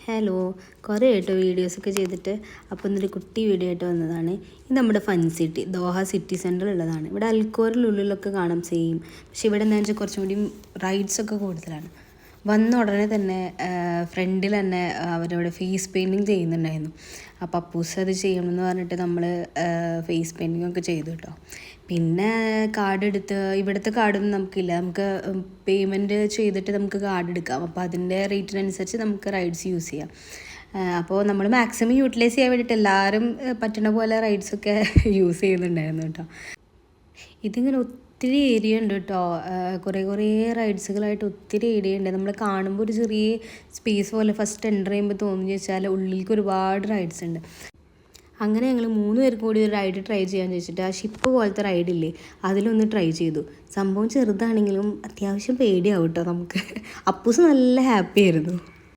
Hello, കുറേ ആയിട്ട് വീഡിയോസൊക്കെ ചെയ്തിട്ട് അപ്പോൾ ഇന്നൊരു കുട്ടി വീഡിയോ ആയിട്ട് വന്നതാണ്. ഇത് നമ്മുടെ ഫൺ സിറ്റി ദോഹ സിറ്റി സെൻറ്ററിലുള്ളതാണ്. ഇവിടെ അൽക്കോറിനുള്ളിലൊക്കെ കാണാം സെയിം. പക്ഷേ ഇവിടെ എന്താണെന്ന് വെച്ചാൽ കുറച്ചും കൂടി റൈഡ്സൊക്കെ കൂടുതലാണ്. വന്ന ഉടനെ തന്നെ ഫ്രണ്ടിൽ തന്നെ അവരവിടെ ഫേസ് പെയിൻറ്റിങ് ചെയ്യുന്നുണ്ടായിരുന്നു. അപ്പോൾ അപ്പൂസ് അത് ചെയ്യണമെന്ന് പറഞ്ഞിട്ട് നമ്മൾ ഫേസ് പെയിൻറ്റിങ് ഒക്കെ ചെയ്തു കേട്ടോ. പിന്നെ കാർഡ് എടുത്ത് ഇവിടുത്തെ കാർഡൊന്നും നമുക്കില്ല, നമുക്ക് പേയ്മെൻറ്റ് ചെയ്തിട്ട് നമുക്ക് കാർഡ് എടുക്കാം. അപ്പോൾ അതിൻ്റെ റേറ്റിനനുസരിച്ച് നമുക്ക് റൈഡ്സ് യൂസ് ചെയ്യാം. അപ്പോൾ നമ്മൾ മാക്സിമം യൂട്ടിലൈസ് ചെയ്യാൻ വേണ്ടിയിട്ട് എല്ലാവരും പറ്റുന്ന പോലെ റൈഡ്സൊക്കെ യൂസ് ചെയ്യുന്നുണ്ടായിരുന്നു കേട്ടോ. ഇതിങ്ങനെ ഒത്തിരി ഏരിയ ഉണ്ട് കേട്ടോ. കുറേ റൈഡ്സുകളായിട്ട് ഒത്തിരി ഏരിയ ഉണ്ട്. നമ്മൾ കാണുമ്പോൾ ഒരു ചെറിയ സ്പേസ് പോലെ ഫസ്റ്റ് എൻ്റർ ചെയ്യുമ്പോൾ തോന്നുന്നു വെച്ചാൽ ഉള്ളിലേക്ക് ഒരുപാട് റൈഡ്സ് ഉണ്ട്. അങ്ങനെ ഞങ്ങൾ 3 പേർ കൂടി ഒരു റൈഡ് ട്രൈ ചെയ്യാമെന്ന് വെച്ചിട്ട് ആ ഷിപ്പ് പോലത്തെ റൈഡില്ലേ അതിലൊന്ന് ട്രൈ ചെയ്തു. സംഭവം ചെറുതാണെങ്കിലും അത്യാവശ്യം പേടിയാവും കേട്ടോ നമുക്ക്. അപ്പൂസ് നല്ല ഹാപ്പി ആയിരുന്നു.